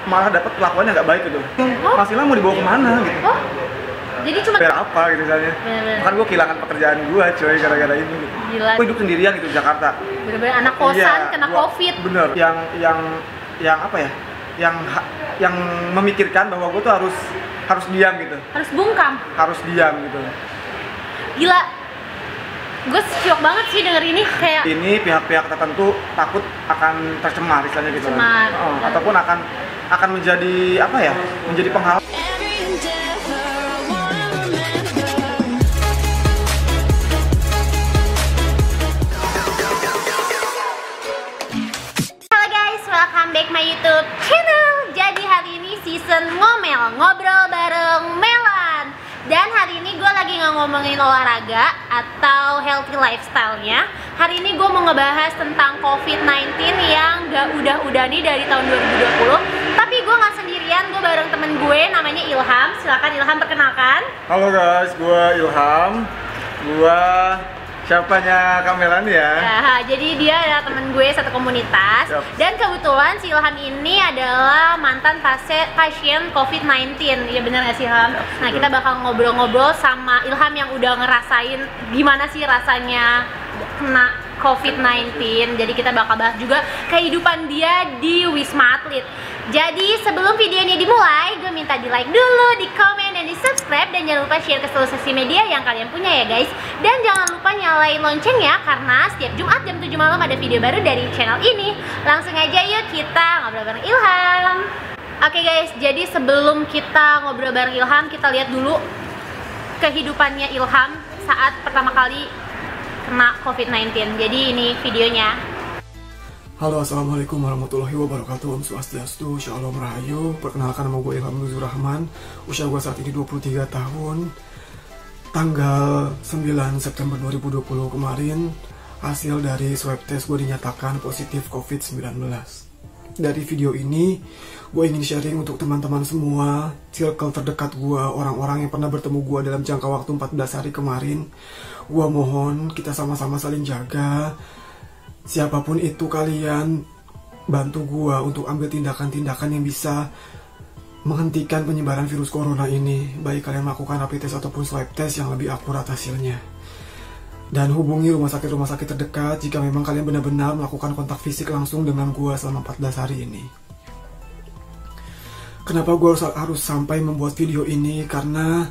malah dapat perlakuannya nggak baik gitu. Mas Ilham mau dibawa kemana gitu? Jadi cuma biar apa gitu misalnya? Kan gue kehilangan pekerjaan gue coy gara-gara ini. Gitu. Gila. Gue hidup sendirian gitu di Jakarta. Bener-bener anak kosan kena COVID. Bener. Yang apa ya? Yang memikirkan bahwa gue tuh harus diam gitu. Harus bungkam. Harus diam gitu. Gila. Gue shock banget sih denger ini kayak. Ini pihak-pihak tertentu takut akan tercemar istilahnya gitu. Tercemar. Ataupun akan menjadi apa ya? Menjadi penghalang. Welcome back my YouTube channel. Jadi hari ini season ngomel, ngobrol bareng Melan. Dan hari ini gue lagi nggak ngomongin olahraga atau healthy lifestyle-nya. Hari ini gue mau ngebahas tentang COVID-19 yang gak udah nih dari tahun 2020. Tapi gue nggak sendirian, gue bareng temen gue namanya Ilham. Silakan Ilham perkenalkan. Halo guys, gue Ilham. Gue siapanya Kamelan ya. Jadi dia adalah temen gue satu komunitas. Yep. Dan kebetulan si Ilham ini adalah mantan pasien COVID-19. Ya bener gak sih Ilham? Yep, nah kita bakal ngobrol-ngobrol sama Ilham yang udah ngerasain gimana sih rasanya kena COVID-19. Jadi kita bakal bahas juga kehidupan dia di Wisma Atlet. Jadi sebelum videonya dimulai, gue minta di like dulu, di komen, dan di subscribe. Dan jangan lupa share ke seluruh sosial media yang kalian punya ya guys. Dan jangan lupa nyalain loncengnya, karena setiap Jumat jam 7 malam ada video baru dari channel ini. Langsung aja yuk kita ngobrol bareng Ilham. Oke guys, jadi sebelum kita ngobrol bareng Ilham, kita lihat dulu kehidupannya Ilham saat pertama kali kena COVID-19. Jadi ini videonya. Halo, assalamualaikum warahmatullahi wabarakatuh. Om Swastiastu, Shalom Rahayu. Perkenalkan, nama gue Ilham Nuzur Rahman. Usia gue saat ini 23 tahun. Tanggal 9 September 2020 kemarin, hasil dari swab test gue dinyatakan positif COVID-19. Dari video ini, gue ingin sharing untuk teman-teman semua, circle terdekat gue, orang-orang yang pernah bertemu gue dalam jangka waktu 14 hari kemarin. Gue mohon kita sama-sama saling jaga. Siapapun itu kalian, bantu gua untuk ambil tindakan-tindakan yang bisa menghentikan penyebaran virus corona ini. Baik kalian melakukan rapid test ataupun swab test yang lebih akurat hasilnya. Dan hubungi rumah sakit terdekat jika memang kalian benar-benar melakukan kontak fisik langsung dengan gua selama 14 hari ini. Kenapa gua harus sampai membuat video ini? Karena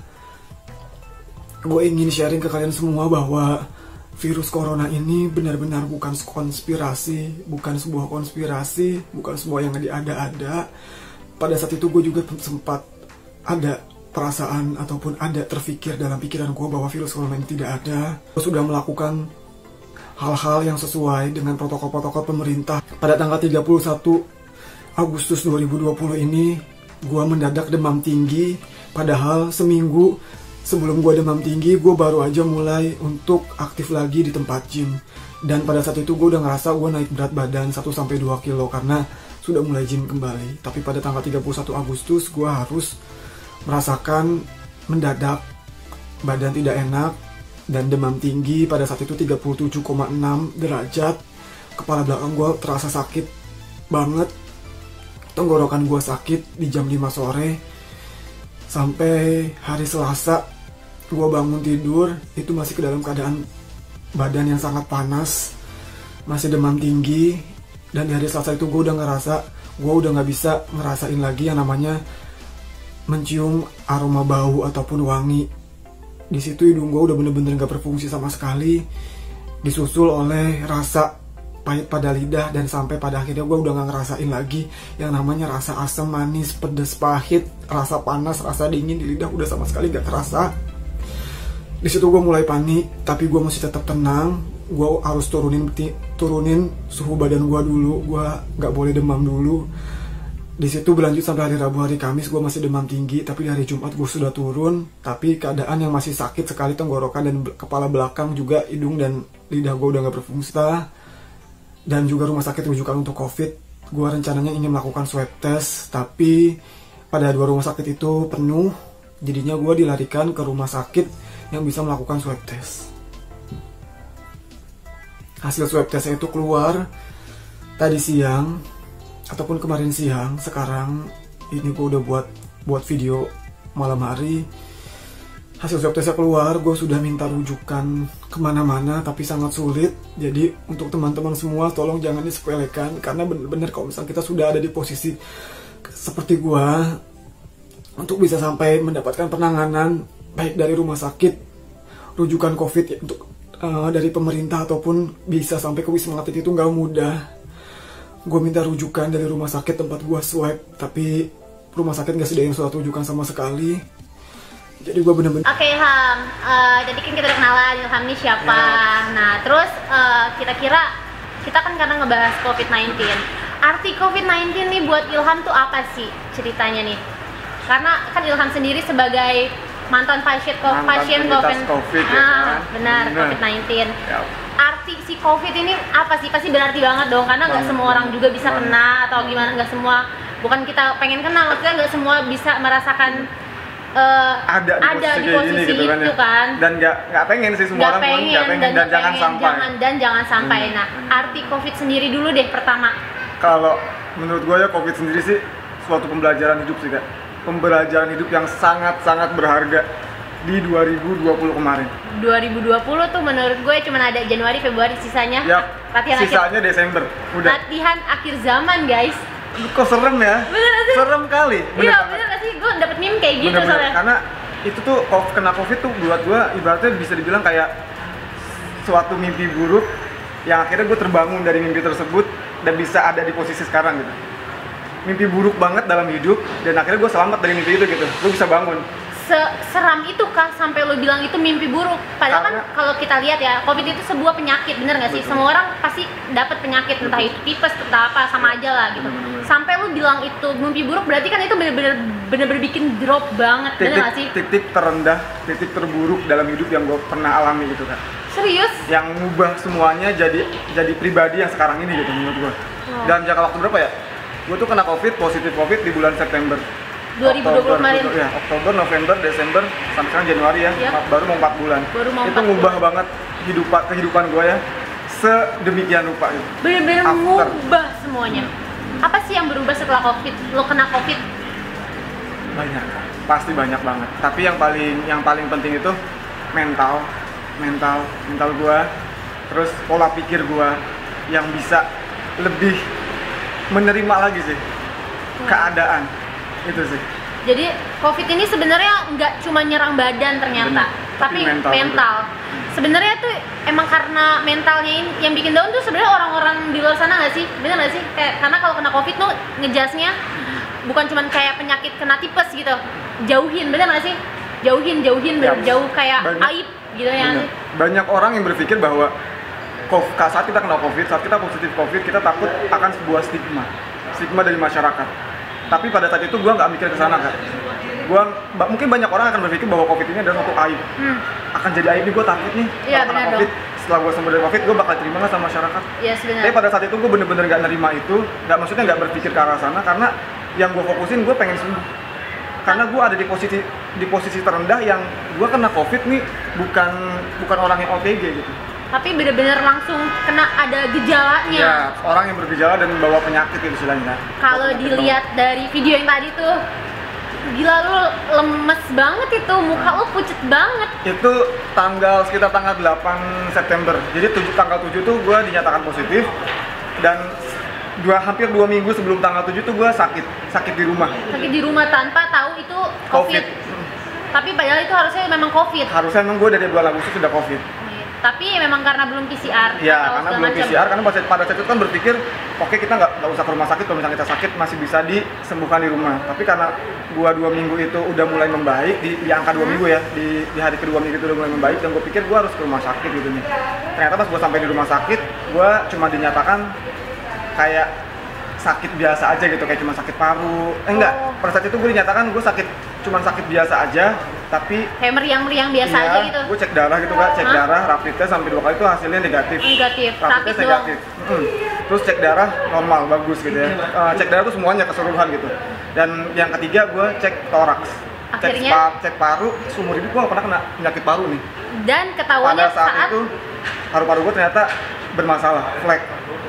gue ingin sharing ke kalian semua bahwa virus corona ini benar-benar bukan konspirasi, bukan sebuah konspirasi, bukan sebuah yang diada-ada. Pada saat itu gue juga sempat ada perasaan ataupun ada terfikir dalam pikiran gue bahwa virus corona ini tidak ada. Gue sudah melakukan hal-hal yang sesuai dengan protokol-protokol pemerintah. Pada tanggal 31 Agustus 2020 ini, gue mendadak demam tinggi, padahal seminggu sebelum gue demam tinggi, gue baru aja mulai untuk aktif lagi di tempat gym. Dan pada saat itu gue udah ngerasa gue naik berat badan 1-2 kilo karena sudah mulai gym kembali. Tapi pada tanggal 31 Agustus gue harus merasakan mendadak badan tidak enak dan demam tinggi. Pada saat itu 37,6 derajat. Kepala belakang gue terasa sakit banget. Tenggorokan gue sakit di jam 5 sore. Sampai hari Selasa gue bangun tidur, itu masih ke dalam keadaan badan yang sangat panas, masih demam tinggi. Dan di hari Selasa itu gue udah ngerasa, gue udah gak bisa ngerasain lagi yang namanya mencium aroma bau ataupun wangi. Di situ hidung gue udah bener-bener gak berfungsi sama sekali, disusul oleh rasa pahit pada lidah. Dan sampai pada akhirnya gue udah gak ngerasain lagi yang namanya rasa asam, manis, pedas, pahit, rasa panas, rasa dingin di lidah udah sama sekali gak terasa. Di situ gue mulai panik, tapi gue masih tetap tenang. Gue harus turunin suhu badan gue dulu, gue nggak boleh demam dulu. Di situ berlanjut sampai hari Rabu, hari Kamis gue masih demam tinggi, tapi di hari Jumat gue sudah turun. Tapi keadaan yang masih sakit sekali, tenggorokan dan kepala belakang, juga hidung dan lidah gue udah nggak berfungsi. Dan juga rumah sakit rujukan untuk COVID. Gue rencananya ingin melakukan swab test, tapi pada 2 rumah sakit itu penuh. Jadinya gue dilarikan ke rumah sakit yang bisa melakukan swab test. Hasil swab testnya itu keluar tadi siang ataupun kemarin siang. Sekarang ini gue udah buat video malam hari. Hasil swab tesnya keluar, gue sudah minta rujukan kemana-mana tapi sangat sulit. Jadi untuk teman-teman semua tolong jangan disepelekan, karena bener-bener kalau misalnya kita sudah ada di posisi seperti gue, untuk bisa sampai mendapatkan penanganan baik dari rumah sakit, rujukan COVID ya, untuk dari pemerintah ataupun bisa sampai ke Wisma Atlet itu nggak mudah. Gue minta rujukan dari rumah sakit tempat gue swab, tapi rumah sakit nggak sediain surat rujukan sama sekali. Jadi gue bener-bener. Oke Ilham, jadi kan kita udah kenalan Ilham ini siapa. Ya. Nah terus kira-kira kita kan karena ngebahas COVID-19, arti COVID-19 nih buat Ilham tuh apa sih ceritanya nih? Karena kan Ilham sendiri sebagai mantan pasien COVID, ya, benar COVID-19. Ya. Arti si COVID ini apa sih? Pasti berarti banget dong, karena nggak semua orang juga bisa kena atau gimana, nggak semua. Bukan kita pengen kena, maksudnya nggak semua bisa merasakan ada di posisi gitu kan, dan nggak pengen sih semua orang pengen, dan jangan sampai. Nah, arti COVID sendiri dulu deh pertama. Kalau menurut gue ya, COVID sendiri sih suatu pembelajaran hidup sih Kak. Pembelajaran hidup yang sangat berharga di 2020 kemarin. 2020 tuh menurut gue cuma ada Januari, Februari, sisanya sisanya Desember. Udah. Latihan akhir zaman guys. Kok serem ya? Bener gak sih? Serem kali. Iya bener gak sih? Gue dapet meme kayak gitu soalnya. Karena itu tuh kena COVID tuh buat gue ibaratnya bisa dibilang kayak suatu mimpi buruk yang akhirnya gue terbangun dari mimpi tersebut dan bisa ada di posisi sekarang gitu. Mimpi buruk banget dalam hidup dan akhirnya gue selamat dari mimpi itu gitu. Gue bisa bangun. Seram itu kah sampai lo bilang itu mimpi buruk? Padahal kan kalau kita lihat ya, COVID itu sebuah penyakit, bener nggak sih? Semua orang pasti dapat penyakit, entah itu tipes, entah apa, sama aja lah gitu. Sampai lo bilang itu mimpi buruk, berarti kan itu bener-bener bikin drop banget, bener nggak sih? Titik terendah, titik terburuk dalam hidup yang gue pernah alami gitu kan. Serius? Yang ngubah semuanya jadi pribadi yang sekarang ini gitu menurut gue. Dan jangka waktu berapa ya? Gue tuh kena positif COVID di bulan September. 2020 kemarin. Ya, Oktober, November, Desember, sampai sekarang Januari ya. Baru mau 4 bulan. Itu ngubah banget kehidupan gue ya. Sedemikian rupa gitu. Bener-bener ngubah semuanya. Apa sih yang berubah setelah COVID? Lo kena COVID? Banyak, pasti banyak banget. Tapi yang paling penting itu mental gue, terus pola pikir gue yang bisa lebih menerima lagi sih keadaan itu sih. Jadi COVID ini sebenarnya nggak cuma nyerang badan ternyata, tapi mental. Sebenarnya tuh emang karena mentalnya ini yang bikin down tuh sebenarnya orang-orang di luar sana nggak sih? Bener nggak sih? Karena kalau kena COVID tuh ngejasnya bukan cuma kayak penyakit kena tipes gitu, jauhin, bener nggak sih? Jauhin, jauh kayak aib gitu ya. Banyak orang yang berpikir bahwa saat kita kena COVID, saat kita positif COVID, kita takut akan sebuah stigma dari masyarakat. Tapi pada saat itu gue nggak mikir ke sana kan. Mungkin banyak orang akan berpikir bahwa COVID ini adalah suatu aib. Akan jadi aib nih, gue takut nih kalau kena COVID. Setelah gue sembuh dari COVID, gue bakal terima nggak sama masyarakat? Iya sebenarnya. Tapi pada saat itu gue bener-bener nggak nerima itu, maksudnya nggak berpikir ke arah sana, karena yang gue fokusin gue pengen sembuh. Karena gue ada di posisi terendah yang gue kena COVID nih bukan orang yang OTG gitu. Tapi bener-bener langsung kena ada gejalanya. Ya, orang yang bergejala dan membawa penyakit itu istilahnya. Kalau dilihat dari video yang tadi tuh, gila lu lemes banget itu, muka lu pucet banget. Itu sekitar tanggal 8 September. Jadi tanggal 7 tuh gue dinyatakan positif, dan hampir 2 minggu sebelum tanggal 7 tuh gue sakit di rumah. Sakit di rumah tanpa tahu itu COVID. Tapi padahal itu harusnya memang COVID. Harusnya memang gue dari bulan Agustus sudah COVID. Tapi memang karena belum PCR. Ya, karena belum PCR, karena pada saat itu kan berpikir, oke, kita nggak usah ke rumah sakit, kalau misalnya kita sakit masih bisa disembuhkan di rumah. Tapi karena gua 2 minggu itu udah mulai membaik, di angka 2 minggu ya, di hari kedua minggu itu udah mulai membaik, dan gue pikir gua harus ke rumah sakit gitu nih. Ternyata pas gua sampai di rumah sakit, gua cuma dinyatakan kayak sakit biasa aja gitu, kayak cuma sakit paru. Pada saat itu gue dinyatakan gue cuma sakit biasa aja, tapi kayak meriang-meriang biasa aja gitu. Gue cek darah gitu Kak, cek darah, rapid test sampai 2 kali itu hasilnya negatif. Rapid test negatif. Terus cek darah normal, bagus gitu ya. Cek darah tuh semuanya keseluruhan gitu. Dan yang ketiga gue cek toraks. Cek paru, seumur hidup gue gak pernah kena penyakit paru nih. Dan ketahuannya pada saat itu paru-paru gue ternyata bermasalah, flek.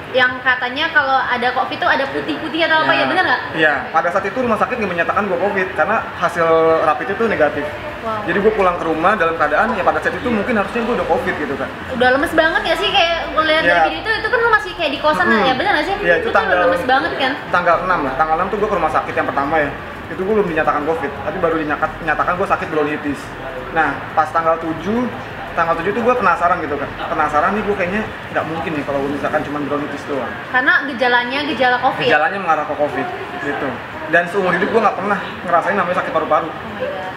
yang katanya kalau ada COVID itu ada putih-putih atau apa ya, benar nggak? Iya, pada saat itu rumah sakit nggak menyatakan gue COVID karena hasil rapid itu negatif. Wow. Jadi gue pulang ke rumah dalam keadaan ya pada saat itu mungkin harusnya gue udah COVID gitu kan. Udah lemes banget ya sih, kayak gue lihat dari video itu kan lu masih kayak di kosan ya, benar nggak sih? Iya, itu kan udah lemes banget kan? Tanggal 6 lah, tanggal 6 tuh gue ke rumah sakit yang pertama ya. Itu gue belum dinyatakan COVID, tapi baru dinyatakan gue sakit bronkitis. Nah, pas tanggal 7 tuh gue penasaran gitu kan. Penasaran nih gue kayaknya nggak mungkin nih kalau misalkan cuma bronkitis doang. Karena gejalanya gejala COVID. Gejalanya mengarah ke COVID gitu. Dan seumur hidup gue nggak pernah ngerasain namanya sakit paru-paru. Oh my god.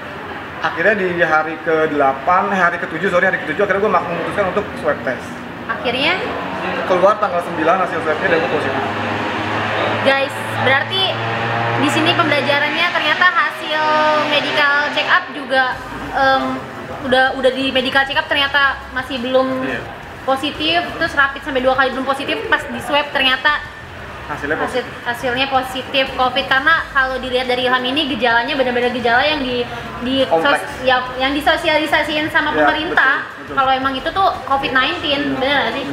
Akhirnya di hari ke-8, hari ke-7 akhirnya gue memutuskan untuk swab test. Akhirnya Keluar tanggal 9 hasil swabnya dan gue positif. guys, berarti di sini pembelajarannya ternyata hasil medical check up juga udah di medical check up ternyata masih belum positif, terus rapid sampai 2 kali belum positif, pas di swab ternyata hasilnya positif COVID. Karena kalau dilihat dari Ilham ini gejalanya benar-benar gejala yang yang disosialisasiin sama pemerintah. Betul. Kalau emang itu tuh COVID-19, benar nggak sih?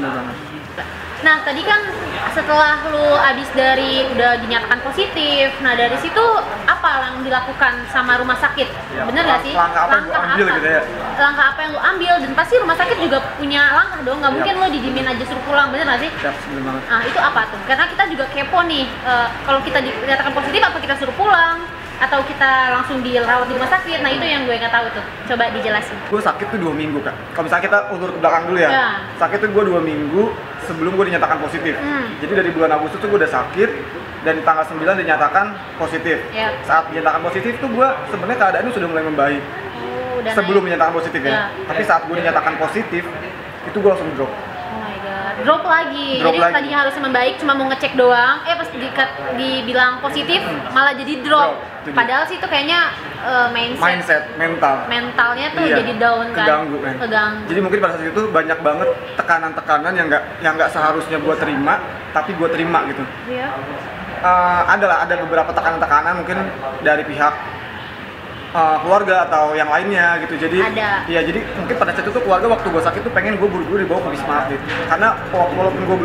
Nah tadi kan setelah lu abis udah dinyatakan positif, nah dari situ apa yang dilakukan sama rumah sakit? Ya, bener nggak sih? Langkah apa yang lu ambil gitu ya? Langkah apa yang lu ambil, dan pasti rumah sakit juga punya langkah dong, nggak mungkin lu didimin aja suruh pulang, bener nggak sih? Bener banget. Nah itu apa tuh? Karena kita juga kepo nih, kalau kita dinyatakan positif apa kita suruh pulang? Atau kita langsung dirawat di rumah sakit? Nah itu yang gue nggak tahu tuh, coba dijelasin. Gue sakit tuh 2 minggu kan. Kalau misalnya kita ulur ke belakang dulu ya. Sakit tuh gue 2 minggu sebelum gue dinyatakan positif. Jadi dari bulan Agustus tuh gue udah sakit, dan di tanggal 9 dinyatakan positif. Saat dinyatakan positif tuh gue sebenarnya keadaannya sudah mulai membaik. Sebelum dinyatakan positif ya. Tapi saat gue dinyatakan positif, itu gue langsung drop. Drop lagi. Jadi tadinya harusnya membaik, cuma mau ngecek doang. Pas dibilang positif, malah jadi drop. Padahal sih itu kayaknya mentalnya tuh jadi down kan. Keganggu. Jadi mungkin pada saat itu banyak banget tekanan-tekanan yang nggak seharusnya gue terima, tapi gue terima gitu. Iya. Ada beberapa tekanan-tekanan mungkin dari pihak keluarga atau yang lainnya gitu. Jadi ya, jadi mungkin pada saat itu keluarga waktu gue sakit tuh pengen gue buru-buru dibawa ke Wisma Atlet, karena walaupun gue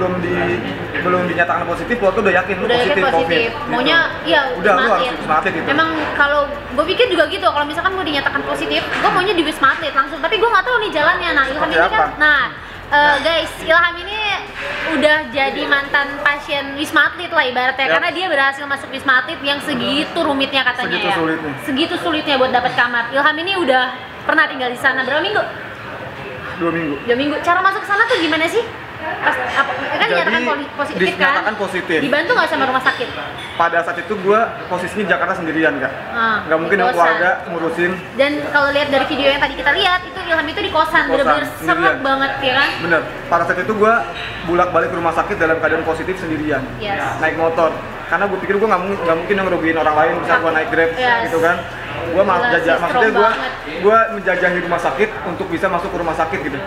belum dinyatakan positif, keluarga udah yakin positif COVID. Maunya gitu. Udah lu harus di Wisma Atlet gitu. Emang kalau gue pikir juga gitu, kalau misalkan gue dinyatakan positif, gue maunya di Wisma Atlet langsung, tapi gue nggak tahu nih jalannya. Nah Ilham ini kan, guys, Ilham ini udah jadi mantan pasien Wisma Atlet lah ibaratnya, karena dia berhasil masuk Wisma Atlet yang segitu rumitnya katanya, segitu sulitnya buat dapat kamar. Ilham ini udah pernah tinggal di sana berapa minggu? 2 minggu. 2 minggu. Cara masuk ke sana tuh gimana sih? Kan dinyatakan positif kan? Positif. Dibantu nggak sama rumah sakit? Pada saat itu gue posisinya Jakarta sendirian Kak. Nggak mungkin dong keluarga ngurusin. Dan kalau lihat dari video yang tadi kita lihat, itu Ilham itu di kosan, bener-bener serak banget ya kan? Bener. Pada saat itu gue bolak-balik ke rumah sakit dalam keadaan positif sendirian. Naik motor. Karena gue pikir gue nggak mungkin ngerugiin orang lain, bisa gue naik Grab gitu kan. Gue gue menjajahi rumah sakit untuk bisa masuk ke rumah sakit gitu,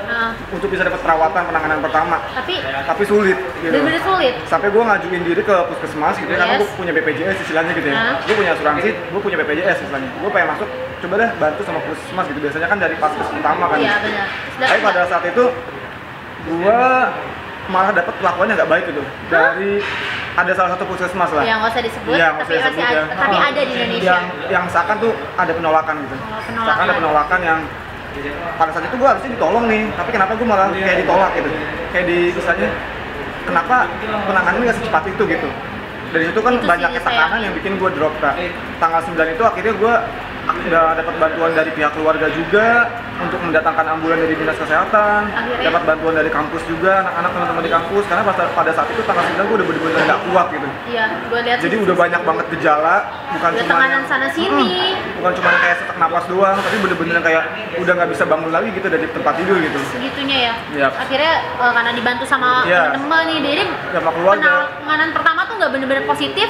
untuk bisa dapat perawatan penanganan pertama. Tapi sulit gitu. Bener-bener sulit. Sampai gue ngajuin diri ke puskesmas gitu, karena gue punya BPJS istilahnya gitu ya. Gue punya asuransi, gue punya BPJS istilahnya. Gue pengen masuk, coba deh bantu sama puskesmas gitu. Biasanya kan dari paskes utama kan. Iya benar. Tapi pada saat itu gue malah dapat perlakuannya nggak baik gitu dari ada salah satu puskesmas lah. Yang nggak usah disebut, tapi ada di Indonesia. Yang seakan tuh ada penolakan gitu. Seakan ada penolakan yang pada saat itu gue harusnya ditolong nih, tapi kenapa gue malah kayak ditolak gitu? Kayak misalnya kenapa penanganannya nggak secepat itu gitu? Dari situ kan banyak tekanan yang bikin gue drop Kak. Tanggal 9 itu akhirnya gue udah dapat bantuan dari pihak keluarga juga untuk mendatangkan ambulan dari dinas kesehatan, dapat bantuan dari kampus juga, anak-anak teman-teman di kampus, karena pada saat itu tanggal 9 gue udah bener-bener nggak kuat gitu. Iya, gue lihat. Jadi udah banyak banget gejala, bukan cuma sana sini, bukan cuma kayak sesak napas doang, tapi bener-bener kayak udah nggak bisa bangun lagi gitu dari tempat tidur gitu. Segitunya ya. Akhirnya karena dibantu sama teman-teman nih, jadi penanganan pertama tuh nggak bener-bener positif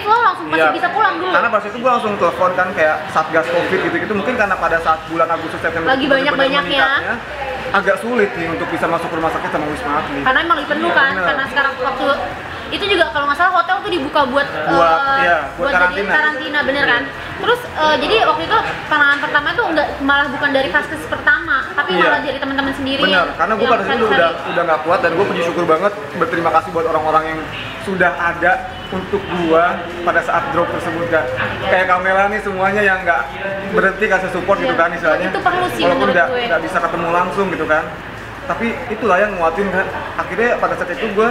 lo langsung pasti bisa pulang dulu. Karena pas itu gue langsung telepon kan kayak Satgas Covid gitu-gitu, mungkin karena pada saat bulan Agustus September lagi banyak-banyaknya agak sulit nih untuk bisa masuk rumah sakit sama Wisma Atlet. Karena emang lagi penuh kan, karena sekarang waktu itu juga kalau nggak salah hotel tuh dibuka buat karantina. Bener kan? Terus jadi waktu itu penanganan pertama tuh malah bukan dari vaskes pertama, tapi malah dari teman-teman sendiri. Benar, karena gue pada saat itu udah nggak kuat dan gue puji syukur banget, berterima kasih buat orang-orang yang sudah ada untuk gue pada saat drop tersebut kan. Kayak Kamela nih semuanya yang nggak berhenti kasih support gitu kan istilahnya. Itu perlu sih walaupun menurut gue. nggak bisa ketemu langsung gitu kan. Tapi itulah yang nguatin kan. Akhirnya pada saat itu gue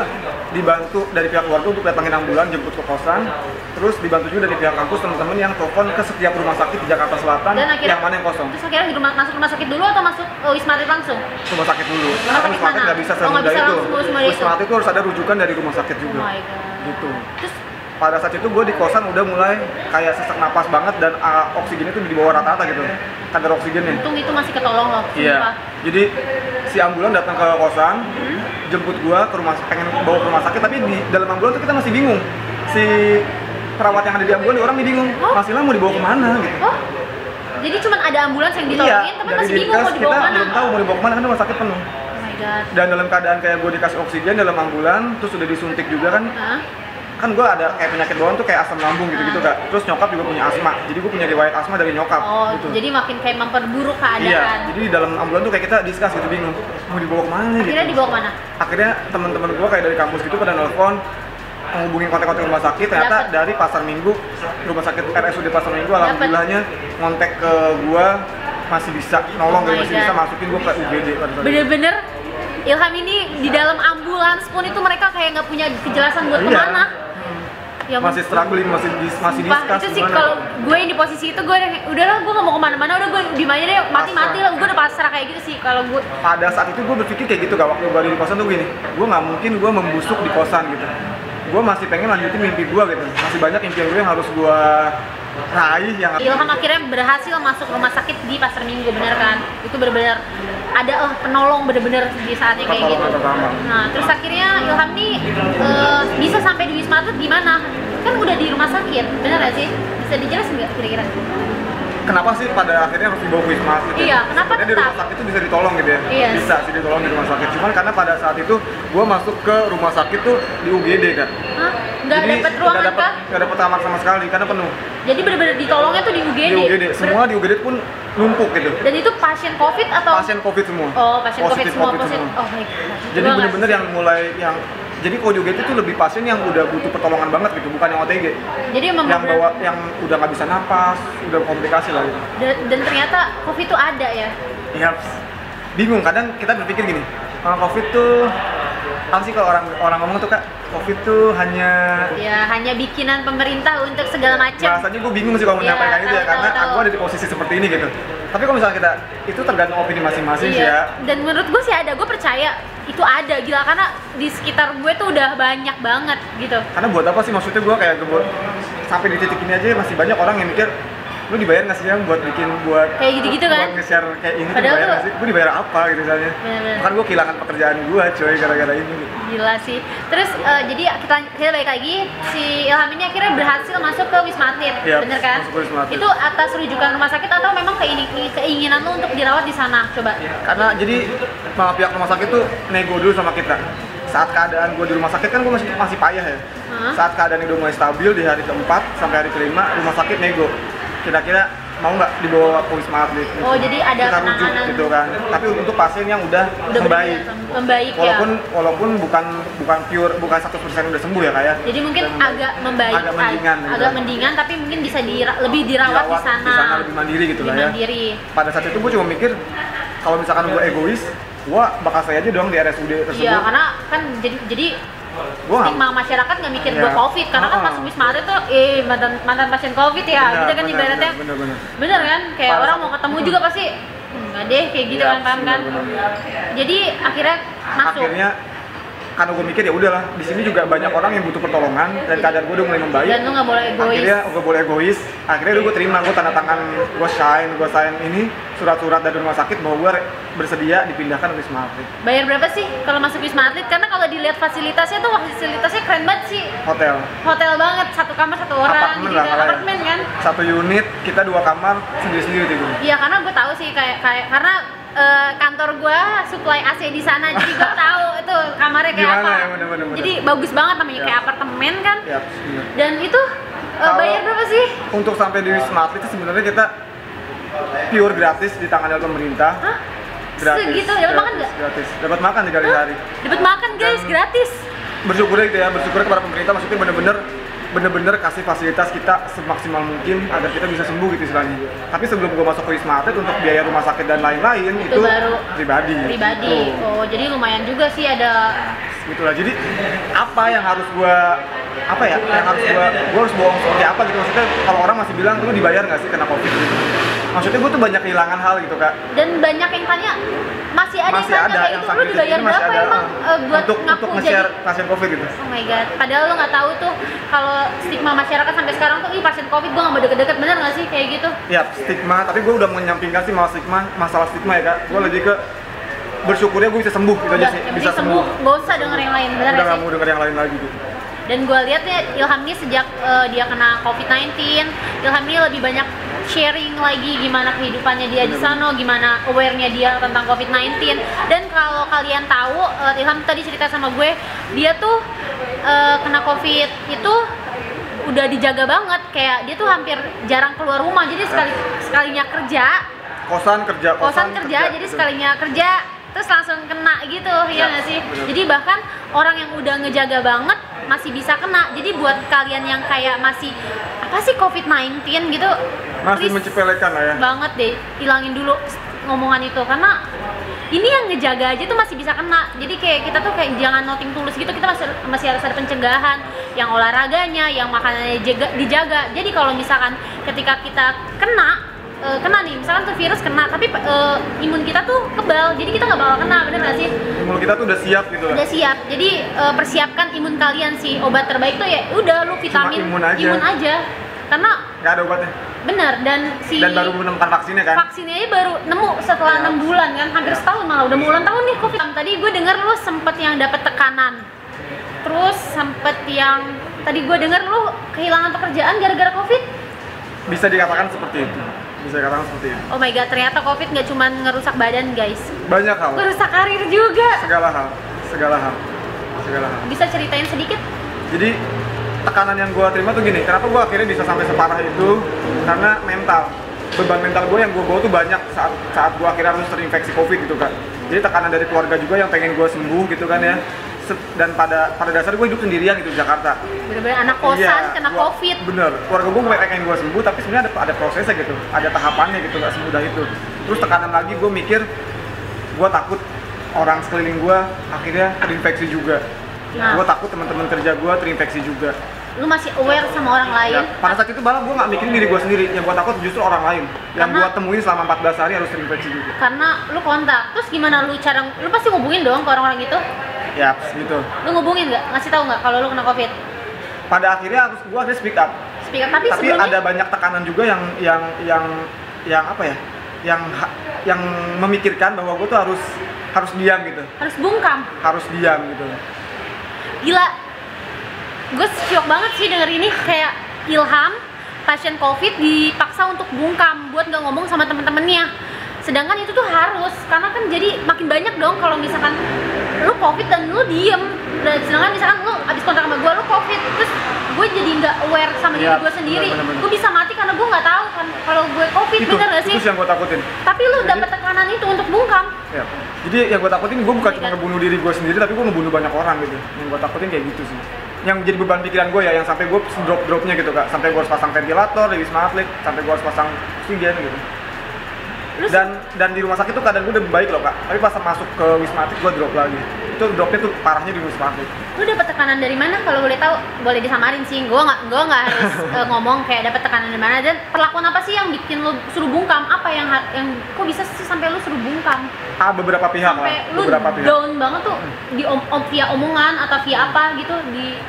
dibantu dari pihak keluarga untuk datangin ambulan, jemput ke kosan. Terus dibantu juga dari pihak kampus teman-teman yang telepon ke setiap rumah sakit di Jakarta Selatan yang mana yang kosong. Terus akhirnya masuk rumah sakit dulu atau masuk Wisma Atlet langsung? Rumah sakit dulu. Karena Wisma Atlet nggak bisa semudah itu. Wisma Atlet itu harus ada rujukan dari rumah sakit juga. Oh my God. Gitu. Terus pada saat itu gue di kosan udah mulai kayak sesak napas banget dan oksigen itu di bawah rata-rata gitu, kadar oksigennya. Untung itu masih ketolong loh. Iya. Jadi si ambulan datang ke kosan, jemput gue ke rumah, pengen bawa ke rumah sakit, tapi di dalam ambulan tuh kita masih bingung. Si perawat yang ada di ambulan, orang nih bingung, Mas Ilham mau dibawa kemana gitu. Oh, jadi cuma ada ambulans yang ditolongin, tapi masih bingung mau dibawa kemana. Kita belum tahu mau dibawa kemana, kan rumah sakit penuh. Oh my God. Dan dalam keadaan kayak gue dikasih oksigen dalam ambulan, terus udah disuntik juga kan. Kan gue ada kayak penyakit bawaan tuh kayak asam lambung gitu-gitu kak. Terus nyokap juga punya asma, jadi gue punya riwayat asma dari nyokap. Oh, gitu. Jadi makin kayak memperburuk keadaan. Iya, jadi di dalam ambulan tuh kayak kita discuss gitu, bingung mau dibawa kemana gitu. Akhirnya dibawa kemana? Akhirnya teman-teman gue kayak dari kampus gitu pada nelfon menghubungi kontak-kontak rumah sakit, ternyata dari Pasar Minggu, rumah sakit RSUD Pasar Minggu, alhamdulillahnya ngontek ke gue masih bisa nolong, masih bisa masukin gue ke UGD. Bener-bener Ilham ini di dalam ambulans pun itu mereka kayak nggak punya kejelasan buat kemana. Ya, masih struggling, masih discuss. Itu sih kalau gue yang di posisi itu gue udahlah gue nggak mau kemana-mana, udah gue di mana deh mati-mati lah, gue udah pasrah kayak gitu sih kalau gue. Pada saat itu gue berpikir kayak gitu kak, waktu gue di kosan tuh gini, gue nggak mungkin gue membusuk di kosan gitu. Gue masih pengen lanjutin mimpi gue gitu, masih banyak impian gue yang harus gue raih. Yang Ilham akhirnya berhasil masuk rumah sakit di Pasar Minggu, bener kan? Itu bener-bener ada penolong bener-bener di saatnya kayak gitu. Nah terus akhirnya Ilham nih bisa sampai di Wisma Atlet gimana? Kan udah di rumah sakit, bener gak sih? Bisa dijelasin nggak kira-kira? Kenapa sih pada akhirnya harus dibawa ke Wisma Atlet? Iya, kenapa di rumah sakit itu bisa ditolong gitu ya? Iya. Bisa sih ditolong di rumah sakit, cuman karena pada saat itu gue masuk ke rumah sakit tuh di UGD kan. Hah? Nggak dapet ruangan kah? Nggak dapet kamar sama sekali, karena penuh. Jadi bener-bener ditolongnya tuh di UGD? Di UGD, semua di UGD pun numpuk gitu. Dan itu pasien COVID atau? Pasien COVID semua. Oh, pasien COVID semua. Oh my God. Jadi bener-bener yang mulai yang jadi kalau di UGD itu lebih pasien yang udah butuh pertolongan banget gitu, bukan yang OTG. Jadi yang bawa yang udah nggak bisa napas, udah komplikasi lah gitu. Dan ternyata COVID itu ada ya? Iya. Bingung, kadang kita berpikir gini, COVID tuh apa sih kalau orang ngomong tuh kak, COVID tuh hanya bikinan pemerintah untuk segala macam. Bahasanya gue bingung sih kalau menyampaikan itu ya, karena aku ada di posisi seperti ini gitu. Tapi kalau misalnya kita, itu tergantung opini masing-masing sih ya. Dan menurut gue sih ada, gue percaya itu ada, gila, karena di sekitar gue tuh udah banyak banget gitu. Karena buat apa sih, maksudnya gue kayak sampai di titik ini aja masih banyak orang yang mikir, lu dibayar nggak sih ya buat kayak gitu-gitu kan? Buat nge-share kayak ini, dibayar nggak sih? Gue dibayar apa gitu misalnya? Kan gue kehilangan pekerjaan gue coy gara-gara ini gitu. Gila sih. Terus jadi kita balik lagi, si Ilham ini akhirnya berhasil masuk ke Wisma Atlet, bener kan? Itu atas rujukan rumah sakit atau memang keinginan lu untuk dirawat di sana? Coba. Karena jadi pihak rumah sakit tuh nego dulu sama kita. Saat keadaan gue di rumah sakit kan gue masih payah ya. Saat keadaan udah mulai stabil di hari keempat sampai hari kelima, rumah sakit nego. Kira-kira mau nggak dibawa ke Wisma Atlet? Gitu. Oh jadi ada kita rujuk gitu kan. Tapi untuk pasien yang udah membaik walaupun bukan pure, bukan 100% udah sembuh ya kayak. Jadi mungkin agak membaik, agak mendingan, tapi mungkin bisa lebih dirawat di sana lebih mandiri gitu lah ya. Pada saat itu gue cuma mikir kalau misalkan gue egois, gue bakal saya aja dong di RSUD tersebut. Iya, karena kan jadi stigma masyarakat nggak mikir gue COVID, karena kan masuk Wisma Atlet tuh mantan pasien COVID ya, gitu kan ibaratnya. Bener kan, kayak orang mau ketemu juga pasti nggak deh kayak gitu kan, paham kan? Jadi akhirnya masuk. Karena gue mikir ya udahlah, di sini juga banyak orang yang butuh pertolongan dan keadaan gue udah mulai membaik. Dan lu nggak boleh egois. Akhirnya gue boleh egois. Akhirnya gue terima, gue tanda tangan, gue sign ini surat-surat dari rumah sakit bahwa gue bersedia dipindahkan ke Wisma Atlet. Bayar berapa sih kalau masuk Wisma Atlet? Karena kalau dilihat fasilitasnya tuh keren banget sih. Hotel banget, satu kamar satu orang. Apartemen kan? Satu unit, kita 2 kamar sendiri-sendiri gitu. Iya, karena gue tahu sih karena kantor gue supply AC di sana, jadi gue tahu itu kamarnya kayak apa. Ya, bener. Jadi bagus banget namanya, kayak apartemen kan. Ya, dan itu Bayar berapa sih? Untuk sampai di Wisma Atlet itu sebenarnya kita pure gratis di tangan pemerintah. Hah? Gratis. Segitu, dapat makan nggak? Gratis. Dapat makan 3 kali sehari. Dapat makan guys, gratis. Bersyukurnya gitu ya, bersyukur kepada pemerintah, maksudnya bener-bener kasih fasilitas kita semaksimal mungkin agar kita bisa sembuh gitu istilahnya. Tapi sebelum gue masuk ke Wisma Atlet untuk biaya rumah sakit dan lain-lain itu baru pribadi. Gitu. Oh, jadi lumayan juga sih ada. Gitulah. Jadi apa yang harus gue harus bohong seperti apa gitu, maksudnya kalau orang masih bilang lu dibayar nggak sih kena COVID gitu. Maksudnya gue tuh banyak kehilangan hal gitu kak. Dan banyak yang tanya, masih ada yang tanya kayak gitu, lu dibayar berapa emang buat untuk nge-share pasien COVID gitu. Oh my god, padahal lu nggak tahu tuh kalau stigma masyarakat sampai sekarang tuh, ih pasien COVID gue nggak mau deket-deket, bener nggak sih kayak gitu? Ya stigma, tapi gue udah menyampingkan sih masalah stigma ya kak. Gue lebih ke bersyukurnya gue bisa sembuh gitu aja sih, bisa sembuh. Gak usah denger yang lain, bener udah nggak nggak sih? mau denger yang lain lagi gitu. Dan gue lihat ya Ilham ini sejak dia kena COVID-19, Ilham ini lebih banyak sharing lagi gimana kehidupannya dia di sana, gimana aware-nya dia tentang COVID-19. Dan kalau kalian tahu, Ilham tadi cerita sama gue, dia tuh kena COVID itu udah dijaga banget, kayak dia tuh hampir jarang keluar rumah, jadi sekalinya kerja kosan kerja jadi gitu. sekalinya kerja terus langsung kena gitu, ya nggak sih? Bener. Jadi bahkan orang yang udah ngejaga banget masih bisa kena. Jadi buat kalian yang kayak masih apa sih COVID-19 gitu, masih please mencepelekan lah ya. Banget deh, hilangin dulu ngomongan itu, karena ini yang ngejaga aja tuh masih bisa kena. Jadi kayak kita tuh kayak jangan nothing tulus gitu, kita masih harus ada pencegahan, yang olahraganya, yang makanannya dijaga. Jadi kalau misalkan ketika kita kena nih, misalkan tuh virus kena, tapi imun kita tuh kebal, jadi kita nggak bakal kena, bener nggak sih? Imun kita tuh udah siap gitu lah. Udah siap, jadi persiapkan imun kalian sih. Obat terbaik tuh ya udah lu vitamin imun aja. Karena nggak ada obatnya. bener, dan baru menemukan vaksinnya kan? Vaksinnya aja baru nemu setelah 6 bulan kan, hampir setahun malah, udah mau ulang tahun nih COVID. Tadi gue denger lu sempet yang dapet tekanan, terus sempet yang tadi gue denger lu kehilangan pekerjaan gara-gara COVID. Bisa dikatakan seperti itu. Oh my god, ternyata COVID nggak cuma ngerusak badan guys, banyak hal, ngerusak karir juga. segala hal. Bisa ceritain sedikit? Jadi tekanan yang gue terima tuh gini, kenapa gue akhirnya bisa sampai separah itu? Karena beban mental gue yang gue bawa tuh banyak saat gue akhirnya harus terinfeksi COVID gitu kan. Jadi tekanan dari keluarga juga yang pengen gue sembuh gitu kan ya. Dan pada dasar gue hidup sendirian gitu di Jakarta. Bener-bener anak kosan kena COVID. Bener, keluarga gue pengen gue sembuh, tapi sebenarnya ada prosesnya gitu, ada tahapannya gitu, nggak semudah itu. Terus tekanan lagi gue mikir, gue takut orang sekeliling gue akhirnya terinfeksi juga. Nah. Gue takut teman-teman kerja gue terinfeksi juga. Lu masih aware sama orang lain? Ya, pada saat itu malah gue nggak mikirin diri gue sendiri, yang gue takut justru orang lain yang gue temuin selama 14 hari harus terinfeksi juga. Karena lu kontak, terus gimana lu pasti ngubungin dong ke orang-orang itu? Ya, gitu. Lu ngubungin nggak? Ngasih tahu nggak kalau lu kena COVID? Pada akhirnya gue harus speak up. Tapi sebelumnya ada banyak tekanan juga yang apa ya? Yang memikirkan bahwa gue tuh harus diam gitu. Harus bungkam. Harus diam gitu. Gila. Gue syok banget sih denger ini, kayak Ilham pasien COVID dipaksa untuk bungkam buat nggak ngomong sama temen-temennya. Sedangkan itu tuh harus, karena kan jadi makin banyak dong kalau misalkan lu COVID dan lu diem. Dan sedangkan misalkan lu abis kontak sama gue, lu COVID, terus gue jadi nggak aware sama diri gue sendiri. Gue bisa mati karena gue nggak tahu kan kalau gue COVID, bener nggak sih? Itu yang gue takutin. Tapi lu dapet tekanan itu untuk bungkam. Ya. Jadi yang gue takutin, gue bukan cuma ngebunuh diri gue sendiri, tapi gue ngebunuh banyak orang gitu. Yang gue takutin kayak gitu sih. Yang jadi beban pikiran gue ya, yang sampai gue drop-dropnya gitu kak. Sampai gue harus pasang ventilator di Wisma Atlet, sampai gue harus pasang oksigen gitu. Dan di rumah sakit tuh keadaan gue udah baik loh kak, tapi pas masuk ke Wisma Atlet gue drop lagi. Itu dropnya tuh parahnya di Wisma Atlet. Lu dapet tekanan dari mana? Kalau boleh tahu, boleh disamarin sih. Gue nggak harus ngomong kayak dapet tekanan dari mana. Dan perlakuan apa sih yang bikin lu suruh bungkam? Apa yang kok bisa sih sampai lu suruh bungkam? Beberapa pihak sampai lah. Lu beberapa pihak. Down banget tuh via omongan atau via apa gitu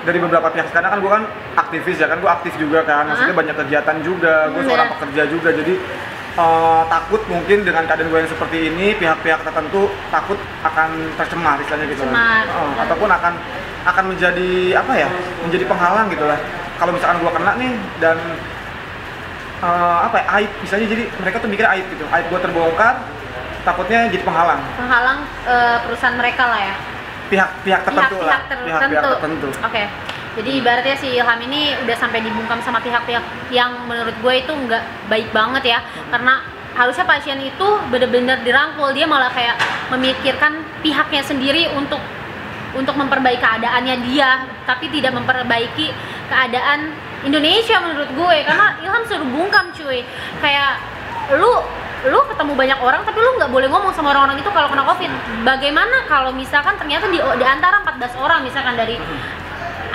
dari beberapa pihak. Karena kan gue kan aktivis ya kan, gue aktif juga kan. Maksudnya banyak kegiatan juga. Gue seorang pekerja juga, jadi takut mungkin dengan keadaan gue yang seperti ini, pihak-pihak tertentu takut akan tercemar istilahnya gitu lah. Ataupun akan menjadi apa ya, menjadi penghalang gitu lah. Kalau misalkan gue kena nih dan aib misalnya, jadi mereka tuh mikir aib gitu, aib gue terbongkar, takutnya jadi penghalang perusahaan mereka lah ya, pihak tertentu. Oke. Jadi ibaratnya si Ilham ini udah sampai dibungkam sama pihak-pihak yang menurut gue itu nggak baik banget ya, karena harusnya pasien itu bener-bener dirangkul, dia malah kayak memikirkan pihaknya sendiri untuk memperbaiki keadaannya dia, tapi tidak memperbaiki keadaan Indonesia menurut gue. Karena Ilham suruh bungkam cuy, kayak lu ketemu banyak orang tapi lu nggak boleh ngomong sama orang-orang itu kalau kena COVID. Bagaimana kalau misalkan ternyata di antara 14 orang misalkan dari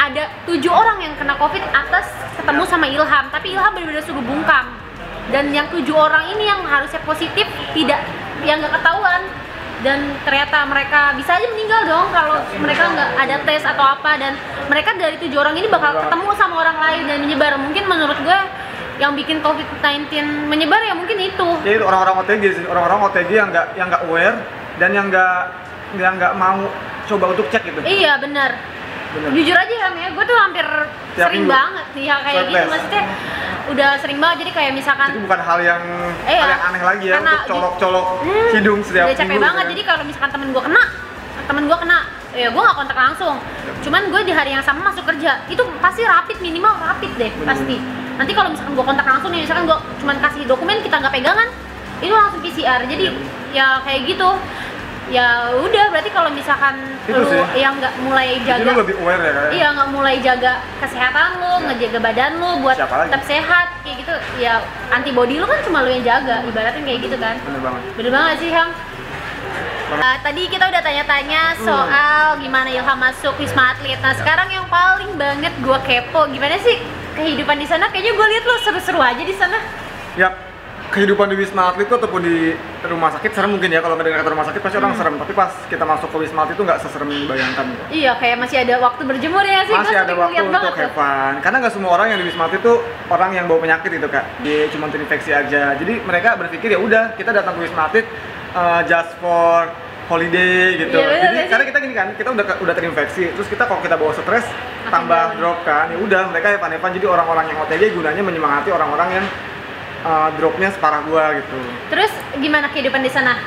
ada 7 orang yang kena COVID atas ketemu sama Ilham, tapi Ilham benar-benar suruh bungkam, dan yang 7 orang ini yang harusnya positif yang nggak ketahuan, dan ternyata mereka bisa aja meninggal dong kalau mereka nggak ada tes atau apa, dan mereka dari 7 orang ini bakal ketemu sama orang lain dan menyebar. Mungkin menurut gue yang bikin COVID-19 menyebar ya mungkin itu. Jadi orang-orang OTG sih, orang-orang OTG yang nggak aware dan yang nggak mau coba untuk cek gitu. Iya benar. Jujur aja ya, gue tuh hampir sering banget nih hal kayak gitu, maksudnya udah sering banget. Jadi kayak misalkan jadi bukan hal yang aneh lagi ya, untuk colok-colok hidung setiap udah capek banget. Jadi kalau misalkan temen gue kena, ya gue nggak kontak langsung. Cuman gue di hari yang sama masuk kerja, itu pasti rapid, minimal rapid deh pasti. Nanti kalau misalkan gue kontak langsung nih, misalkan gue cuman kasih dokumen, kita nggak pegangan, itu langsung PCR. Jadi ya kayak gitu. Ya udah, berarti kalau misalkan itu lu sih yang nggak mulai jaga, lu lebih aware ya kayak? Iya, nggak mulai jaga kesehatan lu, ngejaga badan lu buat tetap sehat kayak gitu, ya antibody lu kan cuma lu yang jaga, ibaratnya kayak gitu kan. Bener banget sih Ham. Tadi kita udah tanya-tanya soal gimana Ilham masuk Wisma Atlet. Nah sekarang yang paling banget gue kepo, gimana sih kehidupan di sana? Kayaknya gue lihat lu seru-seru aja di sana. Yap, kehidupan di Wisma Atlet itu ataupun di rumah sakit serem mungkin ya, kalau ngedengar kata rumah sakit pasti orang serem, tapi pas kita masuk ke Wisma Atlet itu nggak seserem yang dibayangkan. Iya, kayak masih ada waktu berjemur ya sih. Masih ada waktu untuk have fun, karena nggak semua orang yang di Wisma Atlet itu orang yang bawa penyakit gitu kak, dia cuma terinfeksi aja. Jadi mereka berpikir ya udah kita datang ke Wisma Atlet just for holiday gitu. Iya, jadi karena kita gini kan, kita udah terinfeksi, terus kita kalau kita bawa stres tambah drop kan, ya udah mereka evan-evan. Jadi orang-orang yang OTG gunanya menyemangati orang-orang yang dropnya separah gua gitu. Terus gimana kehidupan di sana?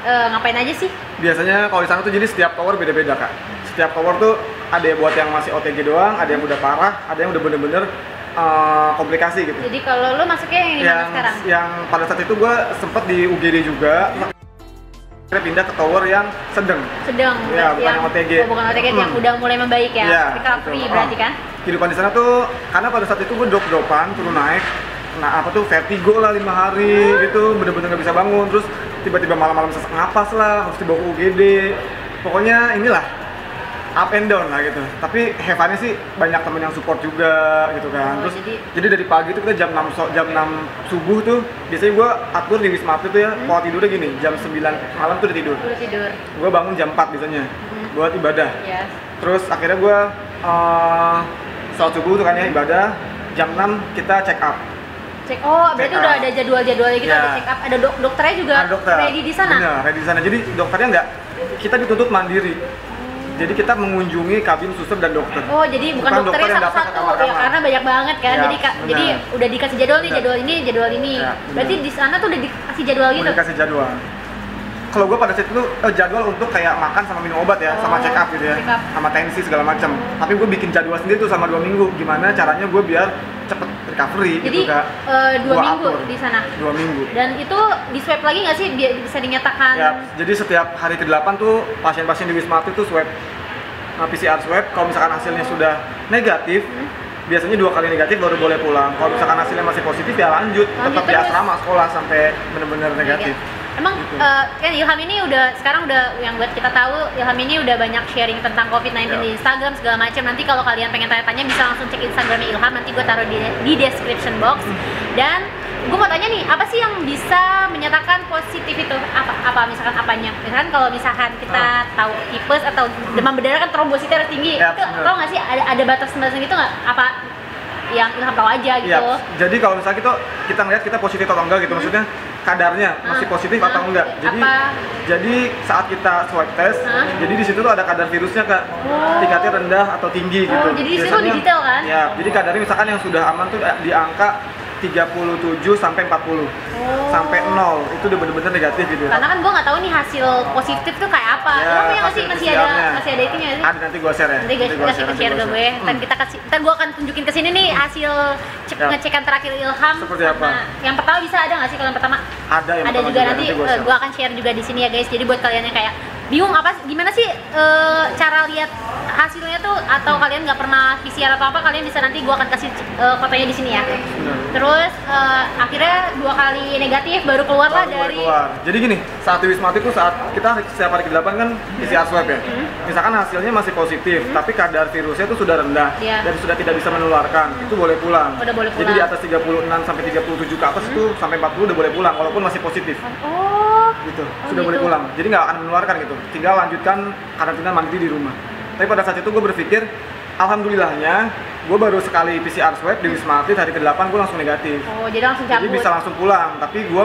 Ngapain aja sih? Biasanya kalau di sana tuh jadi setiap tower beda-beda kak. Setiap tower tuh ada yang buat yang masih OTG doang, ada yang udah parah, ada yang udah bener-bener komplikasi gitu. Jadi kalau lu masuknya yang di mana sekarang? Yang pada saat itu gua sempet di UGD juga. Kita pindah ke tower yang sedang. Ya, bukan yang OTG. Oh, bukan OTG, yang udah mulai membaik ya. Ya, recovery berarti kan? Kehidupan di sana tuh karena pada saat itu gue drop-dropan, turun naik. Nah, apa tuh vertigo lah 5 hari gitu, bener-bener nggak bisa bangun. Terus tiba-tiba malam-malam sesak napas lah, harus dibawa ke UGD. Pokoknya inilah up and down lah gitu. Tapi have-nya sih banyak temen yang support juga gitu kan. Terus jadi dari pagi tuh kita jam 6 subuh tuh biasanya gue atur di Wisma Atlet tuh ya, pola tidurnya gini, jam 9 malam tuh udah tidur. Gue bangun jam 4 biasanya buat ibadah. Terus akhirnya gue sholat subuh tuh kan ya, ibadah. Jam 6 kita check up. Berarti udah ada jadwal-jadwalnya gitu, ada check up, ada dokternya juga ready di sana? Bener, ready di sana. Jadi dokternya nggak, kita dituntut mandiri. Jadi kita mengunjungi kabin suster dan dokter. Oh, jadi bukan dokternya satu-satu ya, karena banyak banget kan. Ya, jadi udah dikasih jadwal nih, jadwal ini. Ya, berarti di sana tuh udah dikasih jadwal gitu. Udah dikasih jadwal. Kalau gue pada saat itu jadwal untuk kayak makan sama minum obat ya, sama check up gitu ya, sama tensi segala macam. Tapi gue bikin jadwal sendiri tuh sama 2 minggu. Gimana caranya gue biar cepet recovery. Jadi gitu, Kak. 2 minggu atur di sana. 2 minggu. Dan itu di swab lagi nggak sih? Bisa dinyatakan? Ya, jadi setiap hari ke-8 tuh pasien-pasien di Wisma Atlet tuh swab, PCR swab. Kalau misalkan hasilnya sudah negatif, biasanya 2 kali negatif baru boleh pulang. Kalau misalkan hasilnya masih positif ya lanjut, tetap di asrama sekolah sampai benar-benar negatif. Emang kan Ilham ini sekarang udah yang buat kita tahu, Ilham ini udah banyak sharing tentang COVID-19 di Instagram segala macam. Nanti kalau kalian pengen tanya-tanya bisa langsung cek Instagramnya Ilham, nanti gue taruh di description box. Dan gue mau tanya nih, apa sih yang bisa menyatakan positif itu? Apa misalkan apanya? Misalkan kalau misalkan kita tahu tipes atau demam berdarah kan trombositnya harus tinggi. Itu tau nggak sih ada batas-batasan gitu nggak? Apa yang Ilham tahu aja gitu? Jadi kalau misalnya kita ngeliat kita positif atau enggak gitu, maksudnya kadarnya masih positif atau enggak. Jadi saat kita swab test, jadi di situ tuh ada kadar virusnya Kak, tingkatnya rendah atau tinggi gitu. Jadi di situ detail kan? Ya, jadi kadarnya misalkan yang sudah aman tuh di angka 37 sampai 40. Sampai 0 itu udah bener-bener negatif gitu. Karena kan gue nggak tahu nih hasil positif tuh kayak apa. Ya, Kamu yang hasil masih PCR-nya. ada itunya sih? Ada, nanti gue share ya. Nanti gue kasih share ke gue. Ntar gue akan tunjukin ke sini nih hasil Ya. ngecekan terakhir Ilham. Seperti apa? Yang pertama bisa ada nggak sih kalau yang pertama? Ada yang Ada pertama juga nanti gua share. gue akan share juga di sini ya guys. Jadi buat kalian yang kayak bingung gimana sih cara lihat hasilnya tuh, atau kalian nggak pernah PCR atau apa, kalian bisa nanti gue akan kasih fotonya di sini ya. Terus akhirnya 2 kali negatif baru keluar lah dari. Jadi gini, saat di Wisma Atlet tuh saat kita setiap hari ke-8 kan PCR swab ya. Misalkan hasilnya masih positif, tapi kadar virusnya tuh sudah rendah dan sudah tidak bisa menularkan, itu boleh pulang. Udah boleh pulang. Jadi di atas 36 sampai 37 ke atas itu sampai 40 udah boleh pulang walaupun masih positif. Gitu. Sudah boleh pulang. Jadi nggak akan menularkan gitu. Tinggal lanjutkan karantina mandiri di rumah. Tapi pada saat itu gue berpikir, alhamdulillahnya gue baru sekali PCR swab di Wisma Atlet hari ke-8 gue langsung negatif. Jadi langsung cabut. Jadi bisa langsung pulang, tapi gue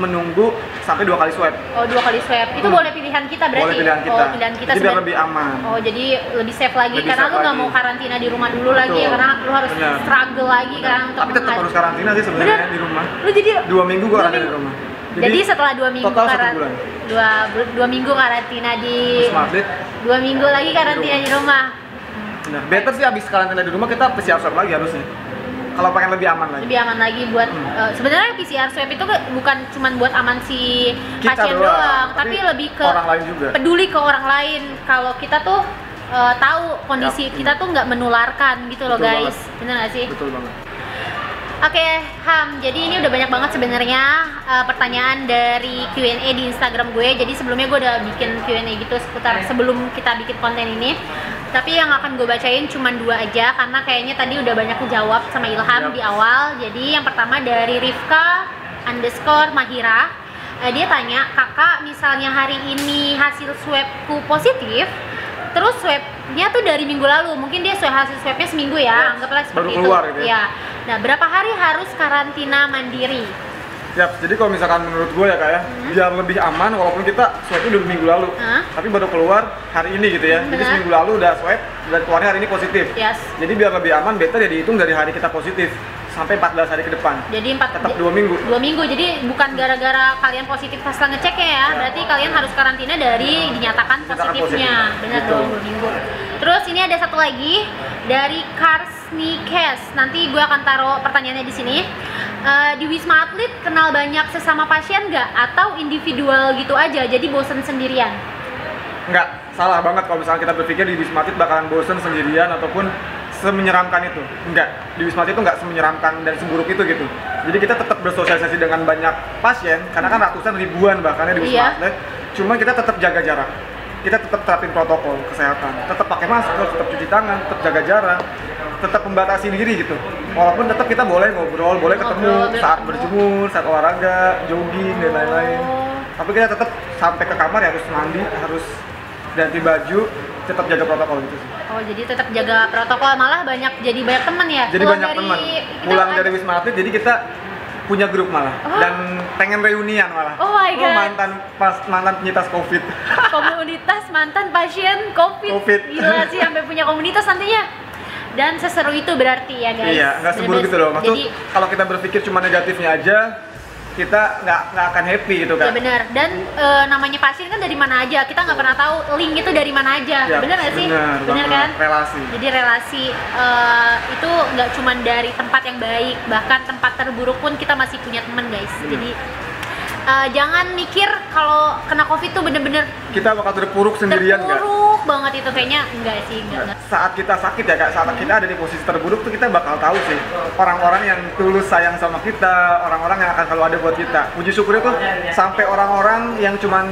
menunggu sampai 2 kali swab. 2 kali swab. Itu boleh pilihan kita berarti? Boleh pilihan kita. Pilihan kita jadi biar lebih aman. Jadi lebih safe lagi, Lebih karena safe lu nggak lagi. mau karantina di rumah dulu lagi ya, karena lu harus struggle lagi kan untuk Tapi tetap harus karantina sih sebenarnya di rumah. Lu jadi 2 minggu gue karantina di rumah. Jadi setelah 2 minggu total 1 bulan. 2 minggu karantina di Wisma Atlet. 2 minggu lagi karantina di rumah. Benar. Better sih abis karantina di rumah kita PCR swab lagi harusnya. Kalau pengen lebih aman lagi. Lebih aman lagi buat sebenarnya PCR swab itu bukan cuma buat aman si Kita pasien doang, tapi lebih ke orang lain juga. peduli ke orang lain. Kalau kita tuh tahu kondisi kita tuh nggak menularkan gitu loh Betul guys. banget. Bener nggak sih? Betul banget. Oke, Ham. Jadi ini udah banyak banget sebenarnya pertanyaan dari Q&A di Instagram gue. Jadi sebelumnya gue udah bikin Q&A gitu seputar sebelum kita bikin konten ini. Tapi yang akan gue bacain cuma 2 aja karena kayaknya tadi udah banyak dijawab sama Ilham di awal. Jadi yang pertama dari Rifka_Mahira. Dia tanya, kakak misalnya hari ini hasil swabku positif, terus swabnya tuh dari minggu lalu, mungkin dia hasil swabnya seminggu ya, anggaplah seperti baru keluar itu. gitu ya. Nah, berapa hari harus karantina mandiri? Yap, jadi kalau misalkan menurut gue ya kak ya, biar lebih aman walaupun kita swabnya udah minggu lalu, tapi baru keluar hari ini gitu ya. Jadi seminggu lalu udah swab dan keluarnya hari ini positif. Jadi biar lebih aman, better ya dihitung dari hari kita positif sampai 14 hari ke depan. Jadi tetap 2 minggu. 2 minggu, jadi bukan gara-gara kalian positif pas ngecek ya, berarti kalian harus karantina dari dinyatakan positifnya. Benar dong, 2 minggu. Terus ini ada satu lagi dari Karsnikes. Nanti gue akan taruh pertanyaannya di sini. Di Wisma Atlet kenal banyak sesama pasien nggak? Atau individual gitu aja, jadi bosen sendirian? Enggak, salah banget kalau misalnya kita berpikir di Wisma Atlet bakalan bosen sendirian ataupun semenyeramkan itu. Enggak, di Wisma Atlet itu enggak semenyeramkan dan seburuk itu gitu. Jadi kita tetap bersosialisasi dengan banyak pasien, karena kan ratusan ribuan bahkan di Wisma Atlet. Cuma kita tetap jaga jarak. Kita tetap terapin protokol kesehatan, tetap pakai masker, tetap cuci tangan, tetap jaga jarak, tetap membatasi diri gitu. Walaupun tetap kita boleh ngobrol, boleh ketemu saat berjemur, saat olahraga, jogging dan lain-lain. Tapi kita tetap sampai ke kamar ya harus mandi, harus ganti baju, tetap jaga protokol gitu sih. Jadi tetap jaga protokol, malah jadi banyak teman ya. Jadi banyak teman. Pulang dari Wisma Atlet, jadi kita punya grup malah dan pengen reunian malah. Oh my god. Mantan penyintas COVID. Komunitas mantan pasien COVID. Gila sih, sampai punya komunitas nantinya. Dan seseru itu berarti ya guys. Iya, nggak seburuk gitu loh. Maksud kalau kita berpikir cuma negatifnya aja, kita nggak akan happy gitu kan. Ya benar. Dan namanya pasien kan dari mana aja, kita nggak pernah tahu link itu dari mana aja. Ya, benar nggak sih? Benar kan? Relasi. Jadi relasi itu nggak cuma dari tempat yang baik, bahkan tempat terburuk pun kita masih punya teman guys. Jadi jangan mikir kalau kena COVID tuh bener-bener kita bakal terpuruk sendirian nggak? Terpuruk banget itu kayaknya enggak sih, enggak. Saat kita sakit ya kak, saat kita ada di posisi terburuk tuh kita bakal tahu sih orang-orang yang tulus sayang sama kita, orang-orang yang akan selalu ada buat kita. Puji syukurnya tuh sampai orang-orang yang cuman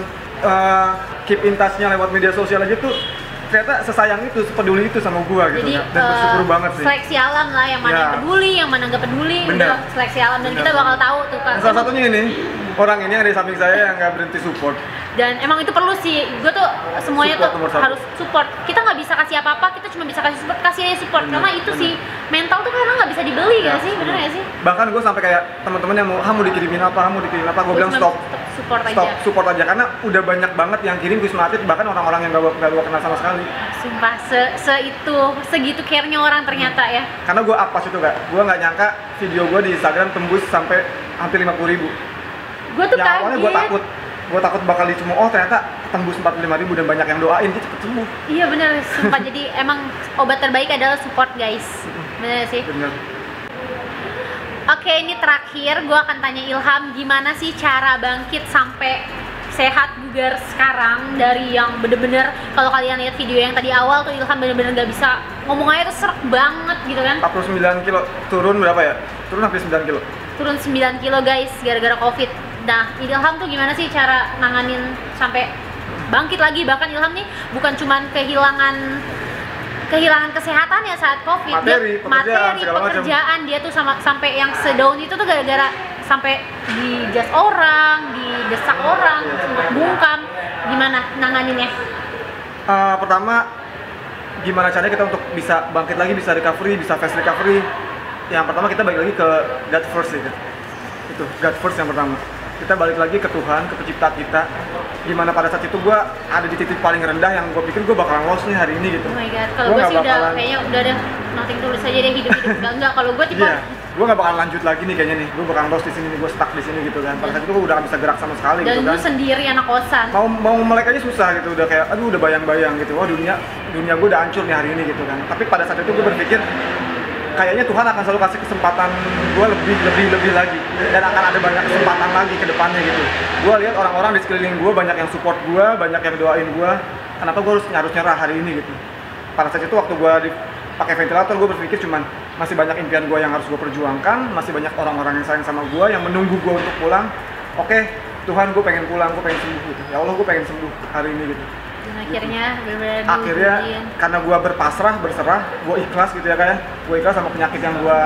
keep in touch-nya lewat media sosial aja tuh ternyata sesayang itu, sepeduli itu sama gua gitu. Jadi, dan bersyukur banget sih. Seleksi alam lah, yang mana yang peduli, yang mana nggak peduli. Bener. Udah seleksi alam dan kita bakal tahu tuh kan. Salah satunya ini, orang ini yang di samping saya yang nggak berhenti support. Dan emang itu perlu sih, gue tuh semuanya Support tuh harus support. Kita nggak bisa kasih apa-apa, kita cuma bisa kasih aja support. Karena itu sih, mental tuh karena nggak bisa dibeli nggak sih, bener nggak sih? Bahkan gue sampai kayak teman-teman yang mau dikirimin apa, gue bilang stop. support stop, aja. support aja karena udah banyak banget yang kirim Wisma Atlet, bahkan orang-orang yang gak gua kenal sama sekali. Sumpah, segitu care-nya orang ternyata ya. Karena gue up pas itu Kak, gue nggak nyangka video gue di Instagram tembus sampai hampir 50.000. Gue tuh Yang awalnya kaget. gue takut bakal dicemooh, oh ternyata tembus 45.000 dan banyak yang doain dia cepet sembuh. Iya bener, sumpah. Jadi emang obat terbaik adalah support guys. Bener sih. Bener. Oke, ini terakhir gue akan tanya Ilham, gimana sih cara bangkit sampai sehat bugar sekarang dari yang bener-bener, kalau kalian lihat video yang tadi awal tuh Ilham bener-bener gak bisa ngomong aja tuh serak banget gitu kan. 49 kilo, turun berapa ya? Turun hampir 9 kilo. Turun 9 kilo guys gara-gara covid. Nah, Ilham tuh gimana sih cara nanganin sampai bangkit lagi? Bahkan Ilham nih bukan cuman kehilangan kesehatan ya saat covid, materi, pekerjaan dia tuh sampai yang sedown itu tuh gara-gara sampai dijudge orang, didesak orang, bungkam. Gimana nanganinnya? Pertama, gimana caranya kita untuk bisa bangkit lagi, bisa recovery, bisa fast recovery. Yang pertama kita balik lagi ke God first gitu. Itu God first yang pertama. Kita balik lagi ke Tuhan, ke pencipta kita. Dimana pada saat itu gue ada di titik paling rendah yang gue pikir gue bakalan lost nih hari ini gitu. Oh my god, kalau gue sih udah kayaknya udah ada nothing tulus aja deh hidup enggak. Kalau gue tipe gue gak bakalan lanjut lagi nih kayaknya nih, gue bakalan lost di sini nih, gue stuck di sini gitu kan. Pada saat itu gue udah gak bisa gerak sama sekali dan gitu kan. Dan lu sendiri anak kosan. Mau melek aja susah gitu, udah kayak aduh udah bayang-bayang gitu. Wah dunia gue udah hancur nih hari ini gitu kan. Tapi pada saat itu gue berpikir kayaknya Tuhan akan selalu kasih kesempatan gue lebih lagi, dan akan ada banyak kesempatan lagi ke depannya gitu. Gue lihat orang-orang di sekeliling gue banyak yang support gue, banyak yang doain gue. Kenapa gue harus nyerah hari ini gitu? Pada saat itu waktu gue pakai ventilator, gue berpikir cuman masih banyak impian gue yang harus gue perjuangkan, masih banyak orang-orang yang sayang sama gue yang menunggu gue untuk pulang. Oke, Tuhan, gue pengen pulang, gue pengen sembuh gitu. Ya Allah, gue pengen sembuh hari ini gitu. Dan akhirnya benar-benar akhirnya karena gue berserah, gue ikhlas gitu ya kayak gue ikhlas sama penyakit yang gue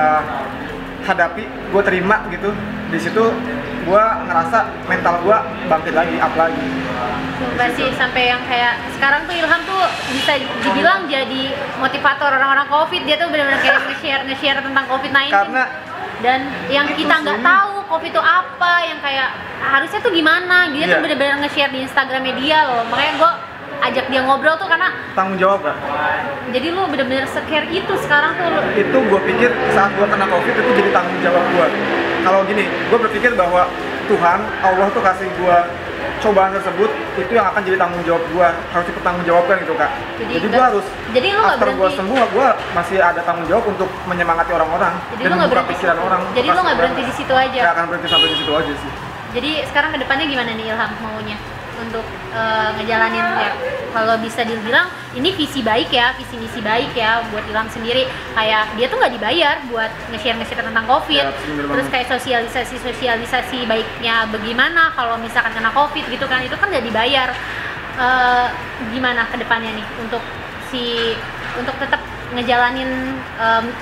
hadapi, gue terima gitu. Di situ gue ngerasa mental gue bangkit lagi, up lagi. Sumpah sih, sampai yang kayak sekarang tuh Ilham tuh bisa dibilang jadi motivator orang-orang covid. Dia tuh benar-benar kayak nge-share tentang COVID-19. Karena dan yang kita nggak tahu covid itu apa, yang kayak harusnya tuh gimana, dia tuh benar-benar nge-share di Instagramnya dia loh. Makanya gue ajak dia ngobrol tuh karena tanggung jawab Kak. Jadi lu bener-bener scare itu sekarang tuh lu. Itu gue pikir saat gue kena covid itu jadi tanggung jawab gue. Kalau gini, gue berpikir bahwa Tuhan, Allah tuh kasih gue cobaan tersebut, itu yang akan jadi tanggung jawab gue, harus dipertanggungjawabkan gitu Kak. Jadi gue harus, jadi lu after gue sembuh, gue masih ada tanggung jawab untuk menyemangati orang-orang dan membuka pikiran orang. Jadi lu nggak berhenti di situ aja? Gak akan berhenti sampai di situ aja sih. Jadi sekarang kedepannya gimana nih Ilham maunya untuk ngejalanin ya? Kalau bisa dibilang ini visi baik ya, visi misi baik ya buat Ilham sendiri. Kayak dia tuh nggak dibayar buat nge-share tentang covid, terus kayak sosialisasi baiknya bagaimana kalau misalkan kena covid gitu kan, itu kan nggak dibayar. Gimana kedepannya nih untuk tetap ngejalanin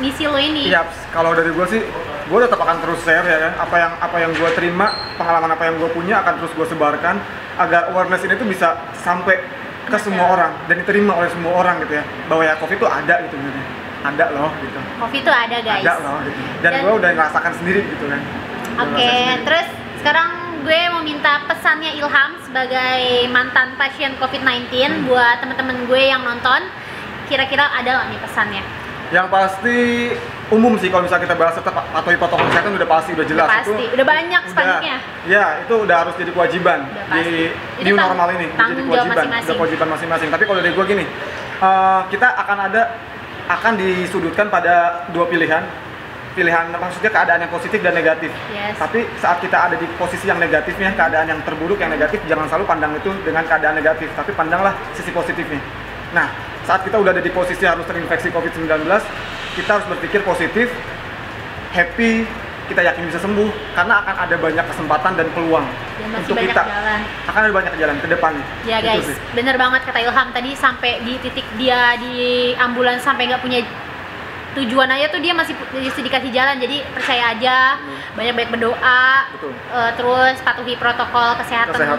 misi lo ini? Iya, kalau dari gue sih, gue tetap akan terus share ya kan, apa yang gue terima, pengalaman apa yang gue punya akan terus gue sebarkan agar awareness ini tuh bisa sampai ke semua orang dan diterima oleh semua orang gitu ya, bahwa ya COVID tuh ada gitu, ada loh gitu. COVID tuh ada guys. Ada loh gitu. Dan gue udah ngerasakan sendiri gitu kan. Oke, terus sekarang gue mau minta pesannya Ilham sebagai mantan pasien COVID-19 buat temen-temen gue yang nonton. Kira-kira ada nggak nih pesannya? Yang pasti umum sih, kalau misalnya kita bahas tetap patuhi protokol kesehatan udah pasti, udah jelas. Udah pasti, udah banyak spanduknya. Ya, itu udah harus jadi kewajiban di new normal ini. Jadi kewajiban, udah kewajiban masing-masing. Tapi kalau dari gue gini, kita akan disudutkan pada dua pilihan maksudnya keadaan yang positif dan negatif. Yes. Tapi saat kita ada di posisi yang negatifnya, keadaan yang terburuk, yang negatif, jangan selalu pandang itu dengan keadaan negatif, tapi pandanglah sisi positifnya. Nah, saat kita udah ada di posisi harus terinfeksi COVID-19, kita harus berpikir positif, happy, kita yakin bisa sembuh, karena akan ada banyak kesempatan dan peluang untuk kita. Akan ada banyak jalan ke depannya. Ya guys, bener banget kata Ilham tadi, sampai di titik dia di ambulans sampai nggak punya tujuan aja tuh dia masih dikasih jalan. Jadi percaya aja, banyak-banyak berdoa, terus patuhi protokol kesehatan.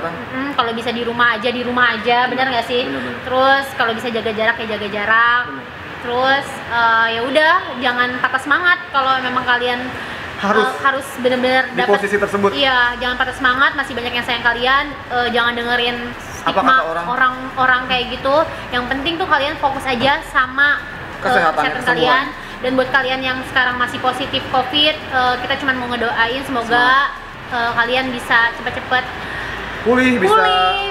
Kalau bisa di rumah aja, benar nggak sih? Bener. Terus kalau bisa jaga jarak ya jaga jarak. Terus ya udah, jangan patah semangat kalau memang kalian harus benar-benar di posisi tersebut. Iya, jangan patah semangat, masih banyak yang sayang kalian. Jangan dengerin Apa stigma kata orang kayak gitu. Yang penting tuh kalian fokus aja sama kesehatan kalian. Dan buat kalian yang sekarang masih positif COVID, kita cuma mau ngedoain semoga kalian bisa cepat-cepat pulih,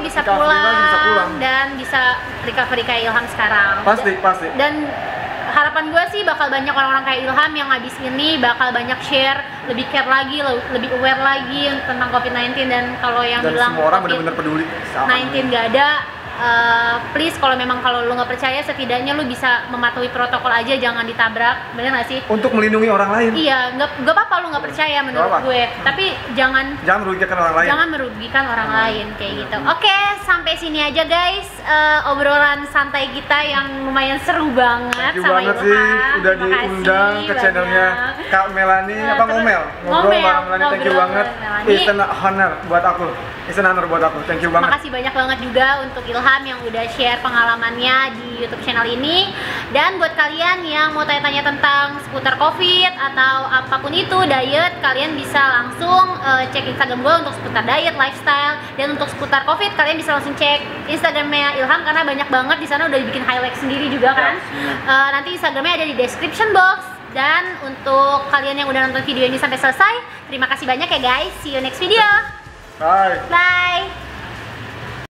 bisa pulang dan bisa recovery kayak Ilham sekarang. Pasti. Dan harapan gue sih bakal banyak orang-orang kayak Ilham yang habis ini bakal banyak share, lebih care lagi, lebih aware lagi tentang COVID-19. Dan kalau yang dan bilang semua orang benar-benar peduli sama 19 gak ada, please kalau lu nggak percaya, setidaknya lu bisa mematuhi protokol aja, jangan ditabrak, bener nggak sih? untuk melindungi orang lain. Iya, nggak apa-apa lu nggak percaya menurut gue, tapi jangan merugikan orang lain. Jangan merugikan orang lain kayak gitu. Oke, sampai sini aja guys, obrolan santai kita yang lumayan seru banget. Thank you sama banget Ilham. sih udah Terima diundang kasih ke channelnya banyak. Kak Melani, ngobrol bareng Melani. Thank you banget. It's an honor buat aku. Thank you banget. Makasih banyak banget juga untuk Ilham yang udah share pengalamannya di YouTube channel ini. Dan buat kalian yang mau tanya-tanya tentang seputar COVID atau apapun itu diet, kalian bisa langsung cek Instagram gue untuk seputar diet, lifestyle. Dan untuk seputar COVID, kalian bisa langsung cek Instagramnya Ilham karena banyak banget di sana udah dibikin highlight sendiri juga kan. Nanti Instagramnya ada di description box. Dan untuk kalian yang udah nonton video ini sampai selesai, terima kasih banyak ya guys. See you next video. Bye. Bye.